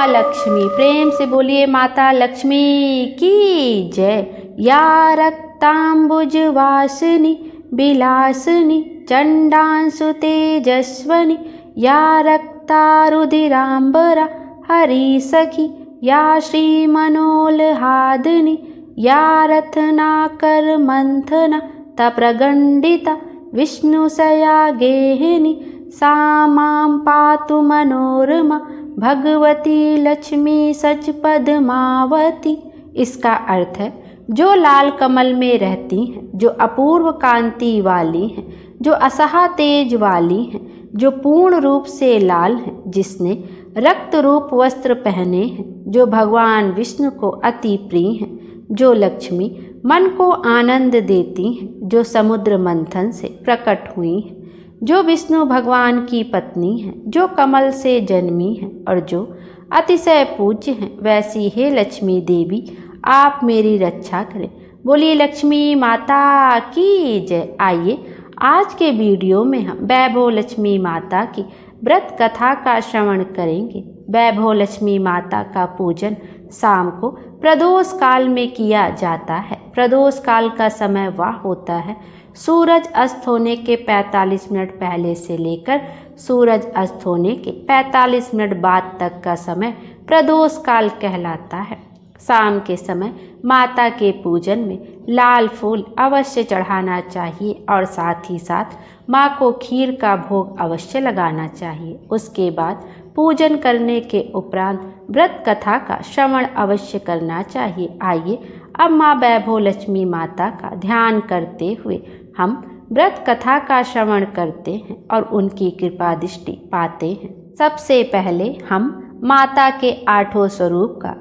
माँ लक्ष्मी, प्रेम से बोलिए माता लक्ष्मी की जय। या रक्तांबुज वासिनी विलासिनी चंडांसु तेजस्वनी, या रक्तारुधिरांबरा हरि सखी, या श्री मनोल्हादिनी, या रत्नाकर मंथना तप्रगंडिता विष्णुसया गेहिनी, सा मां पातु मनोरमा भगवती लक्ष्मी सच पद्मावती। इसका अर्थ है जो लाल कमल में रहती हैं, जो अपूर्व कांति वाली हैं, जो असहा तेज वाली हैं, जो पूर्ण रूप से लाल हैं, जिसने रक्त रूप वस्त्र पहने हैं, जो भगवान विष्णु को अति प्रिय हैं, जो लक्ष्मी मन को आनंद देती हैं, जो समुद्र मंथन से प्रकट हुई हैं, जो विष्णु भगवान की पत्नी हैं, जो कमल से जन्मी हैं और जो अतिशय पूज्य हैं, वैसी हे लक्ष्मी देवी आप मेरी रक्षा करें। बोलिए लक्ष्मी माता की जय। आइए आज के वीडियो में हम वैभव लक्ष्मी माता की व्रत कथा का श्रवण करेंगे। वैभव लक्ष्मी माता का पूजन शाम को प्रदोष काल में किया जाता है। प्रदोष काल का समय वह होता है सूरज अस्त होने के 45 मिनट पहले से लेकर सूरज अस्त होने के 45 मिनट बाद तक का समय प्रदोष काल कहलाता है। शाम के समय माता के पूजन में लाल फूल अवश्य चढ़ाना चाहिए और साथ ही साथ माँ को खीर का भोग अवश्य लगाना चाहिए। उसके बाद पूजन करने के उपरांत व्रत कथा का श्रवण अवश्य करना चाहिए। आइए अब माँ वैभव लक्ष्मी माता का ध्यान करते हुए हम व्रत कथा का श्रवण करते हैं और उनकी कृपा दृष्टि पाते हैं। सबसे पहले हम माता के 8 स्वरूप का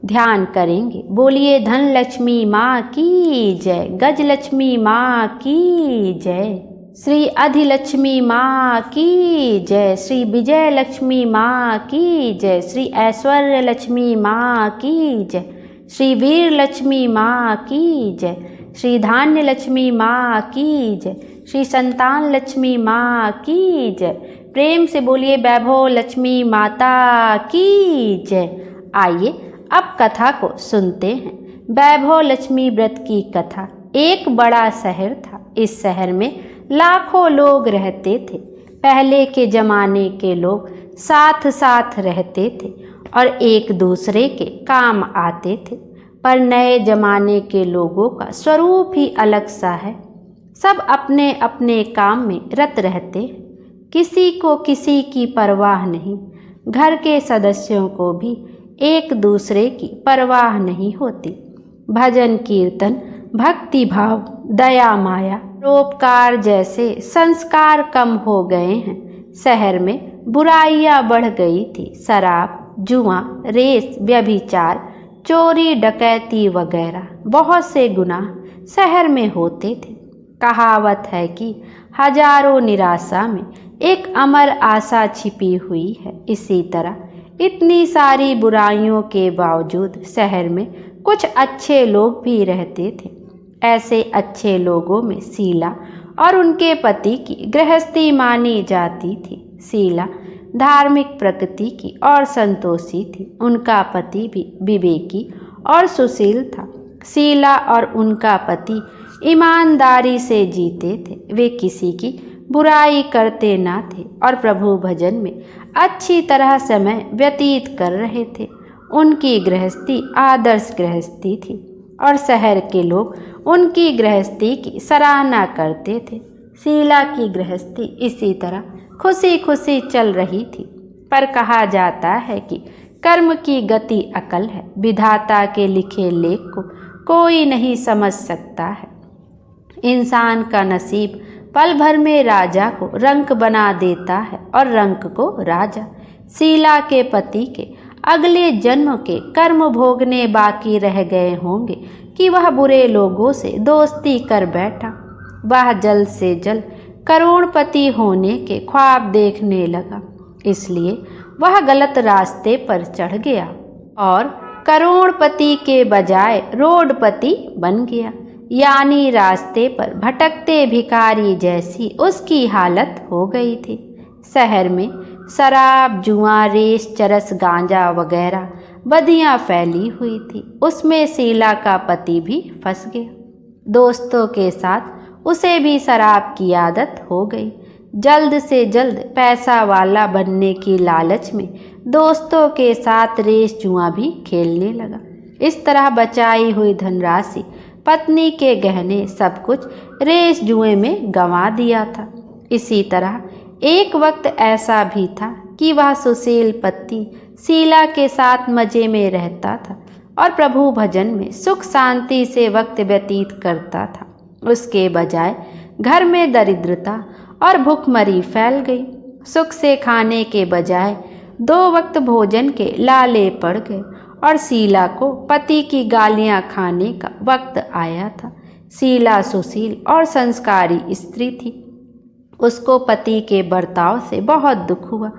ध्यान करेंगे। बोलिए धन लक्ष्मी माँ की जय, गज लक्ष्मी माँ की जय, श्री अधिलक्ष्मी माँ की जय, श्री विजय लक्ष्मी माँ की जय, श्री ऐश्वर्य लक्ष्मी माँ की जय, श्री वीर लक्ष्मी माँ की जय, श्री धान्य लक्ष्मी माँ की जय, श्री संतान लक्ष्मी माँ की जय। प्रेम से बोलिए वैभव लक्ष्मी माता की जय। आइए अब कथा को सुनते हैं। वैभव लक्ष्मी व्रत की कथा। एक बड़ा शहर था। इस शहर में लाखों लोग रहते थे। पहले के जमाने के लोग साथ साथ रहते थे और एक दूसरे के काम आते थे, पर नए जमाने के लोगों का स्वरूप ही अलग सा है। सब अपने अपने काम में रत रहते हैं, किसी को किसी की परवाह नहीं। घर के सदस्यों को भी एक दूसरे की परवाह नहीं होती। भजन कीर्तन, भक्ति भाव, दया माया, परोपकार जैसे संस्कार कम हो गए हैं। शहर में बुराइयां बढ़ गई थी। शराब, जुआ, रेस, व्यभिचार, चोरी, डकैती वगैरह बहुत से गुनाह शहर में होते थे। कहावत है कि हजारों निराशा में एक अमर आशा छिपी हुई है। इसी तरह इतनी सारी बुराइयों के बावजूद शहर में कुछ अच्छे लोग भी रहते थे। ऐसे अच्छे लोगों में शीला और उनके पति की गृहस्थी मानी जाती थी। शीला धार्मिक प्रकृति की और संतोषी थी। उनका पति भी विवेकी और सुशील था। शीला और उनका पति ईमानदारी से जीते थे। वे किसी की बुराई करते ना थे और प्रभु भजन में अच्छी तरह समय व्यतीत कर रहे थे। उनकी गृहस्थी आदर्श गृहस्थी थी और शहर के लोग उनकी गृहस्थी की सराहना करते थे। शीला की गृहस्थी इसी तरह खुशी खुशी चल रही थी, पर कहा जाता है कि कर्म की गति अकल है। विधाता के लिखे लेख को कोई नहीं समझ सकता है। इंसान का नसीब पल भर में राजा को रंक बना देता है और रंक को राजा। शीला के पति के अगले जन्म के कर्म भोगने बाकी रह गए होंगे कि वह बुरे लोगों से दोस्ती कर बैठा। वह जल्द से जल्द करोड़पति होने के ख्वाब देखने लगा, इसलिए वह गलत रास्ते पर चढ़ गया और करोड़पति के बजाय रोडपति बन गया। यानी रास्ते पर भटकते भिखारी जैसी उसकी हालत हो गई थी। शहर में शराब, जुआ, रेस, चरस, गांजा वगैरह बदियां फैली हुई थी। उसमें शीला का पति भी फंस गया। दोस्तों के साथ उसे भी शराब की आदत हो गई। जल्द से जल्द पैसा वाला बनने की लालच में दोस्तों के साथ रेस, जुआ भी खेलने लगा। इस तरह बचाई हुई धनराशि, पत्नी के गहने, सब कुछ रेस, जुए में गंवा दिया था। इसी तरह एक वक्त ऐसा भी था कि वह सुशील पति शीला के साथ मजे में रहता था और प्रभु भजन में सुख शांति से वक्त व्यतीत करता था। उसके बजाय घर में दरिद्रता और भूखमरी फैल गई। सुख से खाने के बजाय 2 वक्त भोजन के लाले पड़ गए और शीला को पति की गालियां खाने का वक्त आया था। शीला सुशील और संस्कारी स्त्री थी। उसको पति के बर्ताव से बहुत दुख हुआ,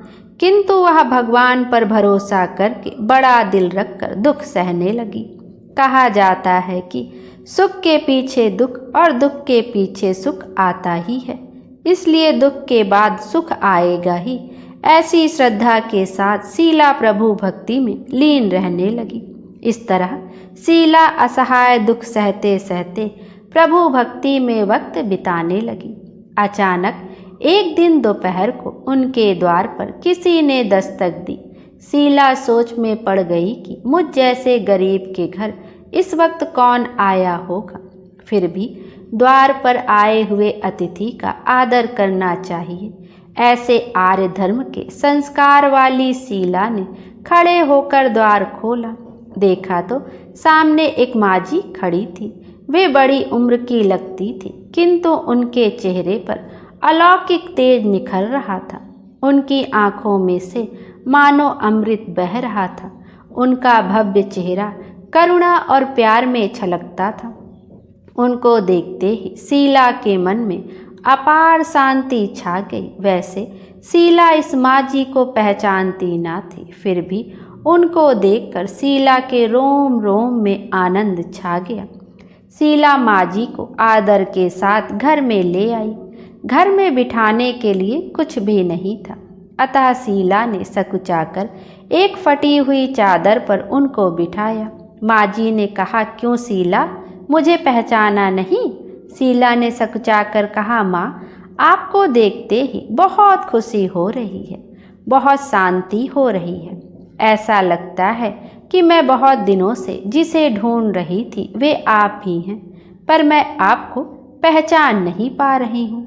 किंतु वह भगवान पर भरोसा करके बड़ा दिल रखकर दुख सहने लगी। कहा जाता है कि सुख के पीछे दुख और दुख के पीछे सुख आता ही है, इसलिए दुख के बाद सुख आएगा ही। ऐसी श्रद्धा के साथ शीला प्रभु भक्ति में लीन रहने लगी। इस तरह शीला असहाय दुख सहते सहते प्रभु भक्ति में वक्त बिताने लगी। अचानक एक दिन दोपहर को उनके द्वार पर किसी ने दस्तक दी। शीला सोच में पड़ गई कि मुझ जैसे गरीब के घर इस वक्त कौन आया होगा। फिर भी द्वार पर आए हुए अतिथि का आदर करना चाहिए। ऐसे आर्य धर्म के संस्कार वाली शीला ने खड़े होकर द्वार खोला। देखा तो सामने एक माजी खड़ी थी। वे बड़ी उम्र की लगती थी, किंतु उनके चेहरे पर अलौकिक तेज निखर रहा था। उनकी आंखों में से मानो अमृत बह रहा था। उनका भव्य चेहरा करुणा और प्यार में छलकता था। उनको देखते ही शीला के मन में अपार शांति छा गई। वैसे शीला इस माजी को पहचानती ना थी, फिर भी उनको देखकर शीला के रोम रोम में आनंद छा गया। शीला माजी को आदर के साथ घर में ले आई। घर में बिठाने के लिए कुछ भी नहीं था, अतः शीला ने सकुचाकर एक फटी हुई चादर पर उनको बिठाया। माजी ने कहा, क्यों शीला, मुझे पहचाना नहीं? शीला ने सकुचाकर कहा, माँ, आपको देखते ही बहुत खुशी हो रही है, बहुत शांति हो रही है। ऐसा लगता है कि मैं बहुत दिनों से जिसे ढूंढ रही थी वे आप ही हैं, पर मैं आपको पहचान नहीं पा रही हूँ।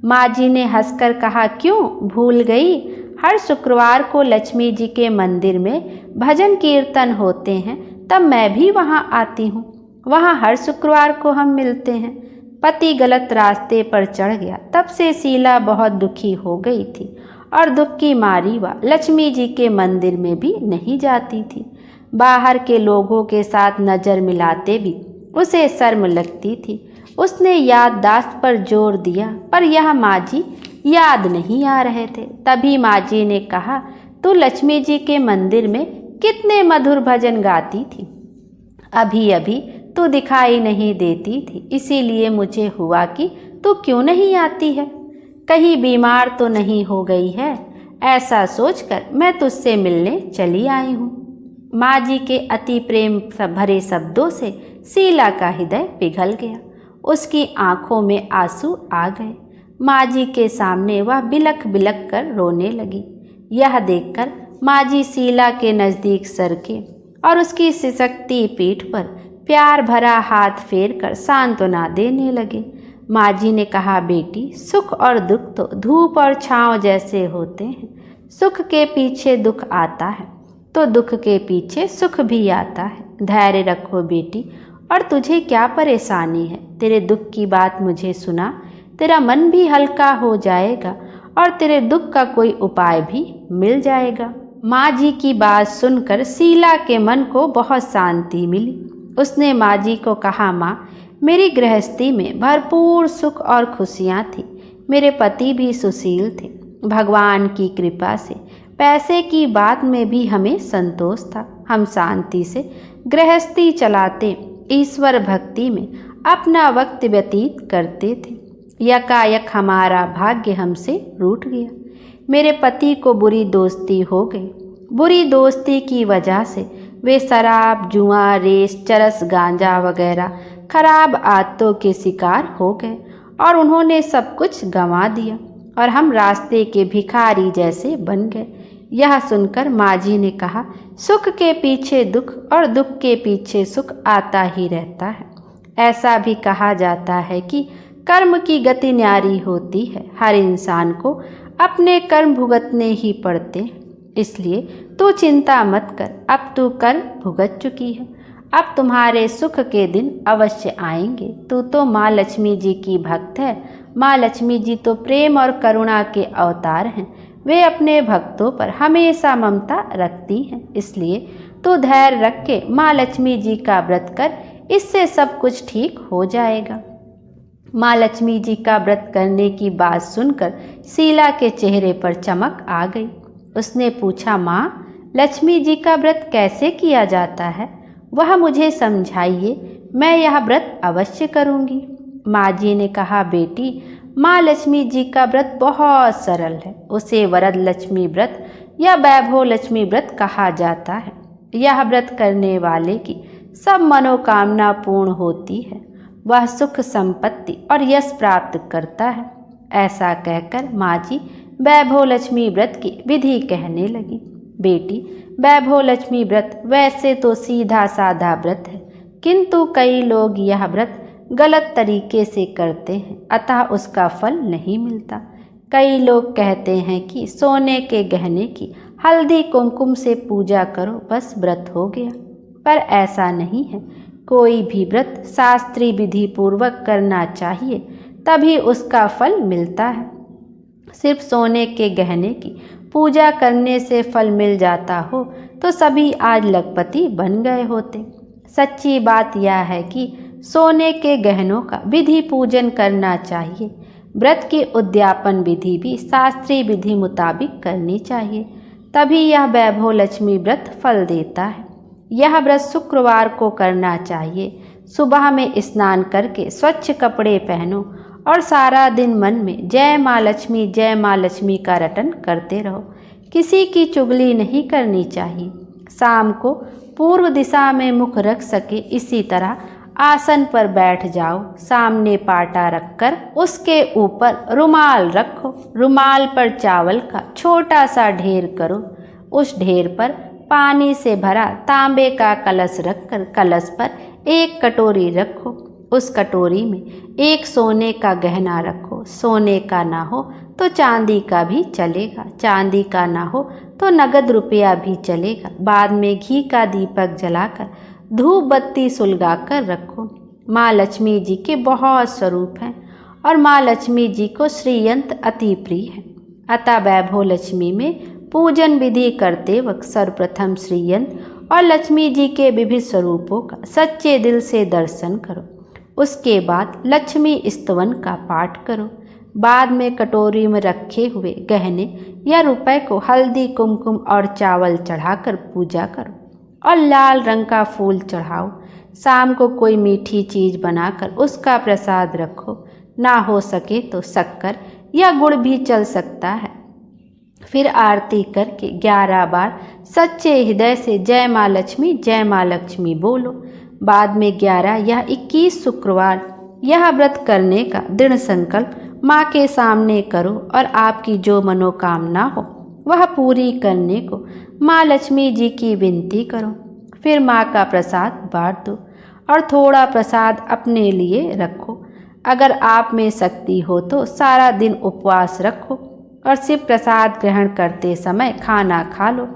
माजी ने हंसकर कहा, क्यों भूल गई? हर शुक्रवार को लक्ष्मी जी के मंदिर में भजन कीर्तन होते हैं, तब मैं भी वहाँ आती हूँ। वहाँ हर शुक्रवार को हम मिलते हैं। पति गलत रास्ते पर चढ़ गया, तब से शीला बहुत दुखी हो गई थी और दुख की मारी वह लक्ष्मी जी के मंदिर में भी नहीं जाती थी। बाहर के लोगों के साथ नज़र मिलाते भी उसे शर्म लगती थी। उसने याददाश्त पर जोर दिया, पर यह माजी याद नहीं आ रहे थे। तभी माजी ने कहा, तू लक्ष्मी जी के मंदिर में कितने मधुर भजन गाती थी, अभी अभी तू दिखाई नहीं देती थी, इसीलिए मुझे हुआ कि तू क्यों नहीं आती है। कहीं बीमार तो नहीं हो गई है? ऐसा सोचकर मैं तुझसे मिलने चली आई हूँ। माजी के अति प्रेम भरे शब्दों से शीला का हृदय पिघल गया। उसकी आंखों में आंसू आ गए। माजी के सामने वह बिलख बिलख कर रोने लगी। यह देखकर माजी शीला के नज़दीक सरके और उसकी सिसकती पीठ पर प्यार भरा हाथ फेर कर सांत्वना देने लगे। माजी ने कहा, बेटी, सुख और दुख तो धूप और छांव जैसे होते हैं। सुख के पीछे दुख आता है तो दुख के पीछे सुख भी आता है। धैर्य रखो बेटी, और तुझे क्या परेशानी है? तेरे दुख की बात मुझे सुना, तेरा मन भी हल्का हो जाएगा और तेरे दुख का कोई उपाय भी मिल जाएगा। माँ जी की बात सुनकर शीला के मन को बहुत शांति मिली। उसने माँ जी को कहा, माँ, मेरी गृहस्थी में भरपूर सुख और खुशियाँ थी। मेरे पति भी सुशील थे। भगवान की कृपा से पैसे की बात में भी हमें संतोष था। हम शांति से गृहस्थी चलाते, ईश्वर भक्ति में अपना वक्त व्यतीत करते थे। यकायक हमारा भाग्य हमसे रूठ गया। मेरे पति को बुरी दोस्ती हो गई। बुरी दोस्ती की वजह से वे शराब, जुआ, रेस, चरस, गांजा वगैरह खराब आदतों के शिकार हो गए और उन्होंने सब कुछ गंवा दिया और हम रास्ते के भिखारी जैसे बन गए। यह सुनकर माँ जी ने कहा, सुख के पीछे दुख और दुख के पीछे सुख आता ही रहता है। ऐसा भी कहा जाता है कि कर्म की गति न्यारी होती है। हर इंसान को अपने कर्म भुगतने ही पड़ते हैं। इसलिए तू चिंता मत कर, अब तू कर्म भुगत चुकी है। अब तुम्हारे सुख के दिन अवश्य आएंगे। तू तो माँ लक्ष्मी जी की भक्त है। माँ लक्ष्मी जी तो प्रेम और करुणा के अवतार हैं। वे अपने भक्तों पर हमेशा ममता रखती हैं। इसलिए तू धैर्य रख के माँ लक्ष्मी जी का व्रत कर, इससे सब कुछ ठीक हो जाएगा। माँ लक्ष्मी जी का व्रत करने की बात सुनकर शीला के चेहरे पर चमक आ गई। उसने पूछा, माँ लक्ष्मी जी का व्रत कैसे किया जाता है? वह मुझे समझाइए, मैं यह व्रत अवश्य करूँगी। माँ जी ने कहा, बेटी माँ लक्ष्मी जी का व्रत बहुत सरल है। उसे वरद लक्ष्मी व्रत या वैभव लक्ष्मी व्रत कहा जाता है। यह व्रत करने वाले की सब मनोकामना पूर्ण होती है। वह सुख, संपत्ति और यश प्राप्त करता है। ऐसा कहकर माँ जी वैभव लक्ष्मी व्रत की विधि कहने लगी। बेटी, वैभव लक्ष्मी व्रत वैसे तो सीधा साधा व्रत है, किंतु कई लोग यह व्रत गलत तरीके से करते हैं, अतः उसका फल नहीं मिलता। कई लोग कहते हैं कि सोने के गहने की हल्दी कुमकुम से पूजा करो, बस व्रत हो गया। पर ऐसा नहीं है। कोई भी व्रत शास्त्रीय विधि पूर्वक करना चाहिए, तभी उसका फल मिलता है। सिर्फ सोने के गहने की पूजा करने से फल मिल जाता हो तो सभी आज लखपति बन गए होते। सच्ची बात यह है कि सोने के गहनों का विधि पूजन करना चाहिए। व्रत की उद्यापन विधि भी शास्त्रीय विधि मुताबिक करनी चाहिए, तभी यह वैभव लक्ष्मी व्रत फल देता है। यह व्रत शुक्रवार को करना चाहिए। सुबह में स्नान करके स्वच्छ कपड़े पहनो और सारा दिन मन में जय माँ लक्ष्मी का रटन करते रहो। किसी की चुगली नहीं करनी चाहिए। शाम को पूर्व दिशा में मुख रख सके इसी तरह आसन पर बैठ जाओ। सामने पाटा रखकर उसके ऊपर रुमाल रखो। रुमाल पर चावल का छोटा सा ढेर करो। उस ढेर पर पानी से भरा तांबे का कलश रखकर कलश पर एक कटोरी रखो। उस कटोरी में एक सोने का गहना रखो। सोने का ना हो तो चांदी का भी चलेगा, चांदी का ना हो तो नगद रुपया भी चलेगा। बाद में घी का दीपक जलाकर धूप बत्ती सुलगा कर रखो। माँ लक्ष्मी जी के बहुत स्वरूप हैं और माँ लक्ष्मी जी को श्रीयंत्र अति प्रिय है। अतः वैभव लक्ष्मी में पूजन विधि करते वक्त सर्वप्रथम श्रीयंत्र और लक्ष्मी जी के विविध स्वरूपों का सच्चे दिल से दर्शन करो। उसके बाद लक्ष्मी स्तवन का पाठ करो। बाद में कटोरी में रखे हुए गहने या रुपए को हल्दी, कुमकुम और चावल चढ़ाकर पूजा करो और लाल रंग का फूल चढ़ाओ। शाम को कोई मीठी चीज़ बनाकर उसका प्रसाद रखो। ना हो सके तो शक्कर या गुड़ भी चल सकता है। फिर आरती करके 11 बार सच्चे हृदय से जय माँ लक्ष्मी बोलो। बाद में 11 या 21 शुक्रवार यह व्रत करने का दृढ़ संकल्प माँ के सामने करो और आपकी जो मनोकामना हो वह पूरी करने को माँ लक्ष्मी जी की विनती करो। फिर माँ का प्रसाद बांट दो और थोड़ा प्रसाद अपने लिए रखो। अगर आप में शक्ति हो तो सारा दिन उपवास रखो और सिर्फ प्रसाद ग्रहण करते समय खाना खा लो।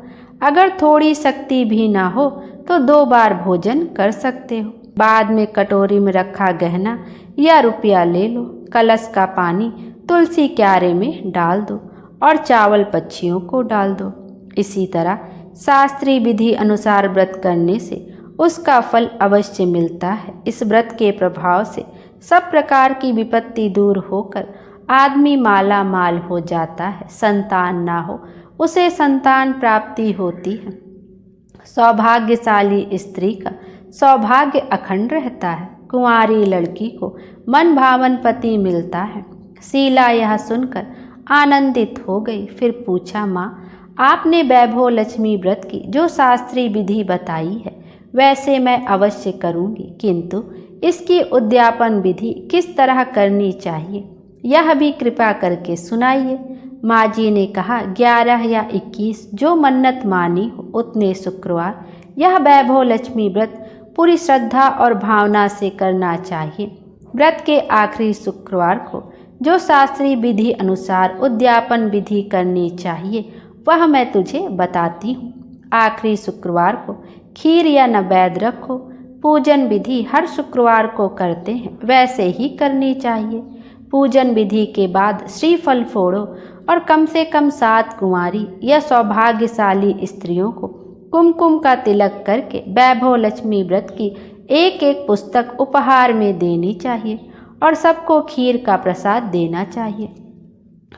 अगर थोड़ी शक्ति भी ना हो तो 2 बार भोजन कर सकते हो। बाद में कटोरी में रखा गहना या रुपया ले लो। कलश का पानी तुलसी क्यारे में डाल दो और चावल पक्षियों को डाल दो। इसी तरह शास्त्रीय विधि अनुसार व्रत करने से उसका फल अवश्य मिलता है। इस व्रत के प्रभाव से सब प्रकार की विपत्ति दूर होकर आदमी माला माल हो जाता है। संतान ना हो उसे संतान प्राप्ति होती है। सौभाग्यशाली स्त्री का सौभाग्य अखंड रहता है। कुंवारी लड़की को मन भावन पति मिलता है। शीला यह सुनकर आनंदित हो गई। फिर पूछा, माँ आपने वैभव लक्ष्मी व्रत की जो शास्त्रीय विधि बताई है वैसे मैं अवश्य करूँगी, किंतु इसकी उद्यापन विधि किस तरह करनी चाहिए यह भी कृपा करके सुनाइए। माँ जी ने कहा, 11 या 21 जो मन्नत मानी हो उतने शुक्रवार यह वैभव लक्ष्मी व्रत पूरी श्रद्धा और भावना से करना चाहिए। व्रत के आखिरी शुक्रवार को जो शास्त्रीय विधि अनुसार उद्यापन विधि करनी चाहिए वह मैं तुझे बताती हूँ। आखिरी शुक्रवार को खीर या नैवेद्य रखो। पूजन विधि हर शुक्रवार को करते हैं वैसे ही करनी चाहिए। पूजन विधि के बाद श्रीफल फोड़ो और कम से कम 7 कुंवारी या सौभाग्यशाली स्त्रियों को कुमकुम का तिलक करके वैभव लक्ष्मी व्रत की एक एक पुस्तक उपहार में देनी चाहिए और सबको खीर का प्रसाद देना चाहिए।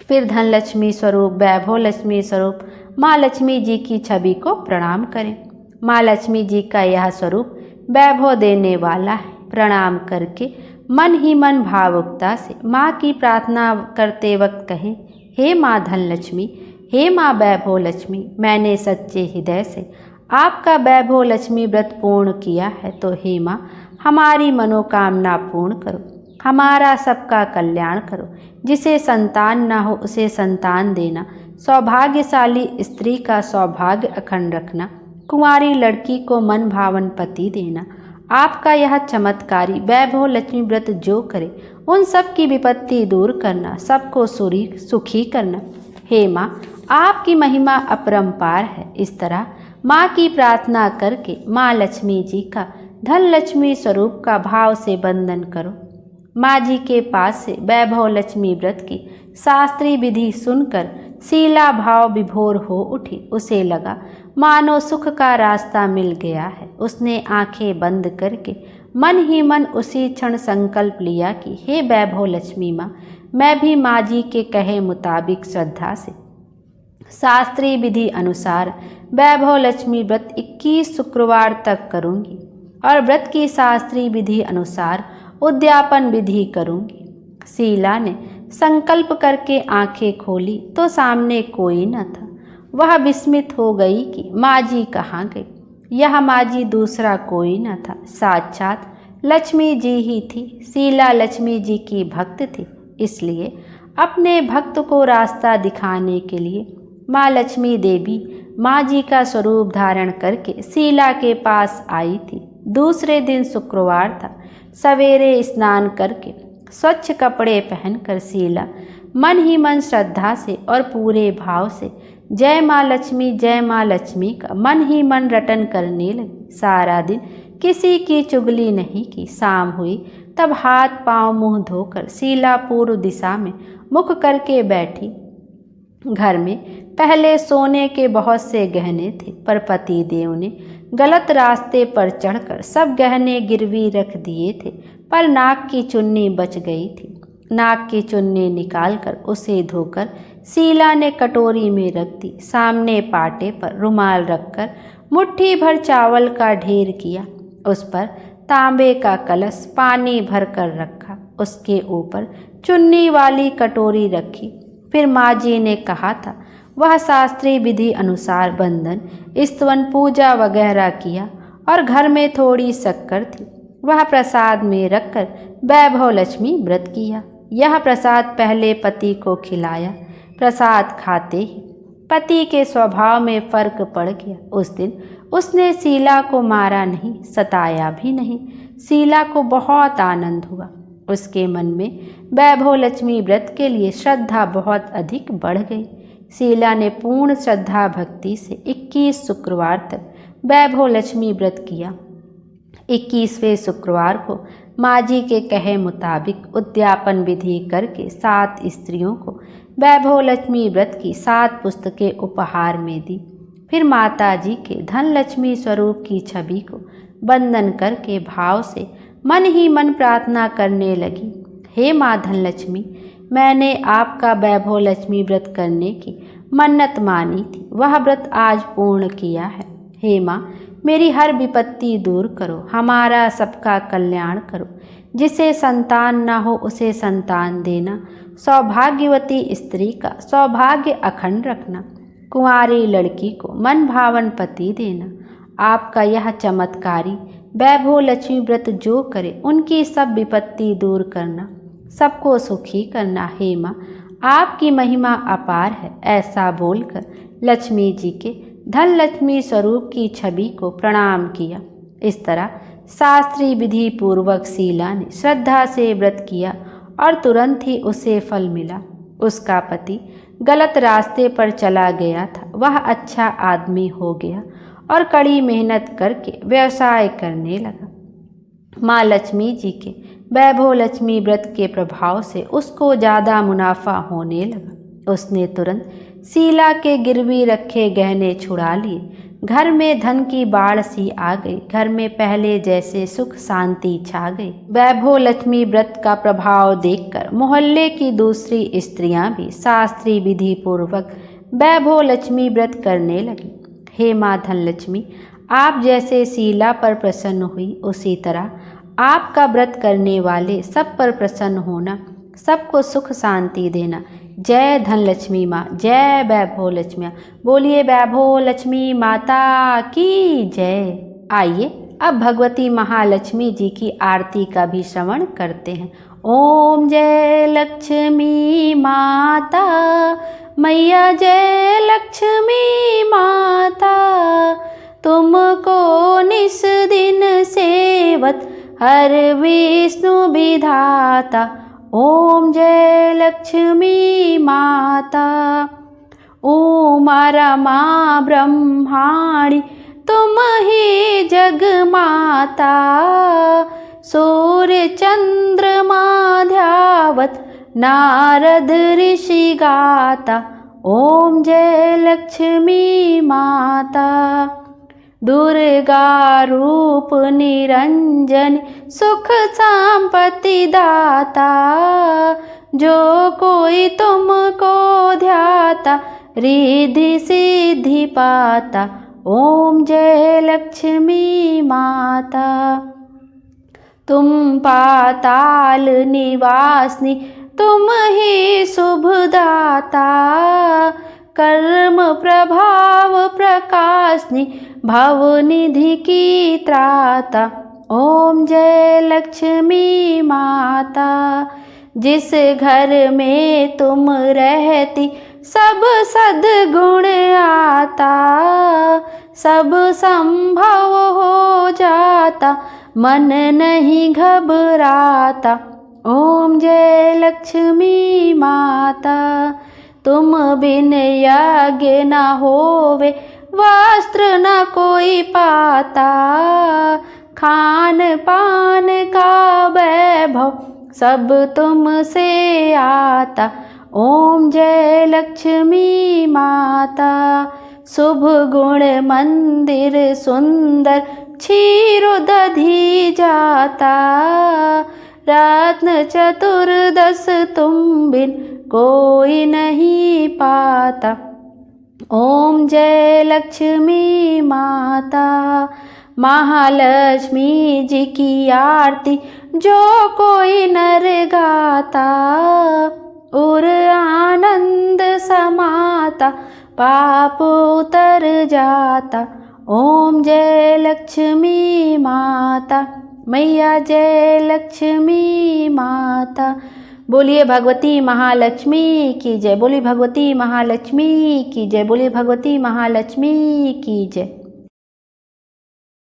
फिर धनलक्ष्मी स्वरूप वैभव लक्ष्मी स्वरूप माँ लक्ष्मी जी की छवि को प्रणाम करें। माँ लक्ष्मी जी का यह स्वरूप वैभव देने वाला है। प्रणाम करके मन ही मन भावुकता से माँ की प्रार्थना करते वक्त कहें, हे माँ धनलक्ष्मी, हे माँ वैभव लक्ष्मी, मैंने सच्चे हृदय से आपका वैभव लक्ष्मी व्रत पूर्ण किया है, तो हे माँ हमारी मनोकामना पूर्ण करो, हमारा सबका कल्याण करो। जिसे संतान ना हो उसे संतान देना, सौभाग्यशाली स्त्री का सौभाग्य अखंड रखना, कुंवारी लड़की को मन भावन पति देना। आपका यह चमत्कारी वैभव लक्ष्मी व्रत जो करे उन सब की विपत्ति दूर करना, सबको सुखी करना। हे माँ आपकी महिमा अपरंपार है। इस तरह माँ की प्रार्थना करके माँ लक्ष्मी जी का धन लक्ष्मी स्वरूप का भाव से वंदन करो। माँ जी के पास से वैभव लक्ष्मी व्रत की शास्त्रीय विधि सुनकर शीला भाव विभोर हो उठी। उसे लगा मानो सुख का रास्ता मिल गया है। उसने आंखें बंद करके मन ही मन उसी क्षण संकल्प लिया कि हे वैभव लक्ष्मी माँ, मैं भी माँ जी के कहे मुताबिक श्रद्धा से शास्त्रीय विधि अनुसार वैभव लक्ष्मी व्रत 21 शुक्रवार तक करूँगी और व्रत की शास्त्रीय विधि अनुसार उद्यापन विधि करूँगी। शीला ने संकल्प करके आंखें खोली तो सामने कोई न था। वह विस्मित हो गई कि माँ जी कहाँ गई। यह माँ जी दूसरा कोई न था, साक्षात लक्ष्मी जी ही थी। शीला लक्ष्मी जी की भक्त थी, इसलिए अपने भक्त को रास्ता दिखाने के लिए माँ लक्ष्मी देवी माँ जी का स्वरूप धारण करके शीला के पास आई थी। दूसरे दिन शुक्रवार था। सवेरे स्नान करके स्वच्छ कपड़े पहनकर शीला मन ही मन श्रद्धा से और पूरे भाव से जय माँ लक्ष्मी का मन ही मन रटन करने लगी। सारा दिन किसी की चुगली नहीं की। शाम हुई तब हाथ पांव मुंह धोकर शीला पूर्व दिशा में मुख करके बैठी। घर में पहले सोने के बहुत से गहने थे, पर पति देव ने गलत रास्ते पर चढ़कर सब गहने गिरवी रख दिए थे, पर नाक की चुन्नी बच गई थी। नाक की चुन्नी निकालकर उसे धोकर शीला ने कटोरी में रख दी। सामने पाटे पर रुमाल रखकर मुट्ठी भर चावल का ढेर किया। उस पर तांबे का कलश पानी भर कर रखा। उसके ऊपर चुन्नी वाली कटोरी रखी। फिर माँ जी ने कहा था वह शास्त्रीय विधि अनुसार बंधन, स्तवन, पूजा वगैरह किया और घर में थोड़ी शक्कर थी, वह प्रसाद में रखकर वैभव लक्ष्मी व्रत किया। यह प्रसाद पहले पति को खिलाया। प्रसाद खाते ही पति के स्वभाव में फर्क पड़ गया। उस दिन उसने शीला को मारा नहीं, सताया भी नहीं। शीला को बहुत आनंद हुआ। उसके मन में वैभव लक्ष्मी व्रत के लिए श्रद्धा बहुत अधिक बढ़ गई। शीला ने पूर्ण श्रद्धा भक्ति से 21 शुक्रवार तक वैभव लक्ष्मी व्रत किया। 21वें शुक्रवार को माँ जी के कहे मुताबिक उद्यापन विधि करके 7 स्त्रियों को वैभव लक्ष्मी व्रत की 7 पुस्तकें उपहार में दी। फिर माता जी के धन लक्ष्मी स्वरूप की छवि को वंदन करके भाव से मन ही मन प्रार्थना करने लगी, हे माँ धनलक्ष्मी, मैंने आपका वैभव लक्ष्मी व्रत करने की मन्नत मानी थी, वह व्रत आज पूर्ण किया है। हे माँ, मेरी हर विपत्ति दूर करो, हमारा सबका कल्याण करो। जिसे संतान ना हो उसे संतान देना, सौभाग्यवती स्त्री का सौभाग्य अखंड रखना, कुंवारी लड़की को मन भावन पति देना। आपका यह चमत्कारी वैभव लक्ष्मी व्रत जो करे उनकी सब विपत्ति दूर करना, सबको सुखी करना। हे माँ, आपकी महिमा अपार है। ऐसा बोलकर लक्ष्मी जी के धन लक्ष्मी स्वरूप की छवि को प्रणाम किया। इस तरह शास्त्रीय विधि पूर्वक शीला ने श्रद्धा से व्रत किया और तुरंत ही उसे फल मिला। उसका पति गलत रास्ते पर चला गया था, वह अच्छा आदमी हो गया और कड़ी मेहनत करके व्यवसाय करने लगा। माँ लक्ष्मी जी के वैभव लक्ष्मी व्रत के प्रभाव से उसको ज़्यादा मुनाफा होने लगा। उसने तुरंत शीला के गिरवी रखे गहने छुड़ा लिए। घर में धन की बाढ़ सी आ गई। घर में पहले जैसे सुख शांति छा गई। वैभव लक्ष्मी व्रत का प्रभाव देखकर मोहल्ले की दूसरी स्त्रियां भी शास्त्रीय विधि पूर्वक वैभव लक्ष्मी व्रत करने लगी। हे माँ धनलक्ष्मी, आप जैसे शीला पर प्रसन्न हुई, उसी तरह आपका व्रत करने वाले सब पर प्रसन्न होना, सबको सुख शांति देना। जय धनलक्ष्मी माँ, जय वैभव लक्ष्मी। बोलिए वैभव लक्ष्मी माता की जय। आइए अब भगवती महालक्ष्मी जी की आरती का भी श्रवण करते हैं। ओम जय लक्ष्मी माता मैया, जय लक्ष्मी माता, तुमको निस दिन सेवत हर विष्णु विधाता। ओम जय लक्ष्मी माता। उमा रमा ब्रह्माणी तुम ही जग माता, सूर्य चंद्रमा ध्यावत नारद ऋषि गाता। ओम जय लक्ष्मी माता। दुर्गा रूप निरंजन सुख संपत्ति दाता, जो कोई तुमको ध्याता रिद्धि सिद्धि पाता। ओम जय लक्ष्मी माता। तुम पाताल निवासिनी तुम ही शुभदाता, कर्म प्रभाव प्रकाशनी भवनिधि की त्राता। ओम जय लक्ष्मी माता। जिस घर में तुम रहती सब सद्गुण आता, सब संभव हो जाता मन नहीं घबराता। ओम जय लक्ष्मी माता। तुम बिन यज्ञ न होवे वस्त्र न कोई पाता, खान पान का वैभव सब तुमसे आता। ओम जय लक्ष्मी माता। शुभ गुण मंदिर सुंदर क्षीर दधी जाता, रत्न चतुर्दश तुम बिन कोई नहीं पाता। ओम जय लक्ष्मी माता। महालक्ष्मी जी की आरती जो कोई नर गाता, उर आनंद समाता पाप उतर जाता। ओम जय लक्ष्मी माता मैया, जय लक्ष्मी माता। बोलिए भगवती महालक्ष्मी की जय। बोलिए भगवती महालक्ष्मी की जय। बोलिए भगवती महालक्ष्मी की जय।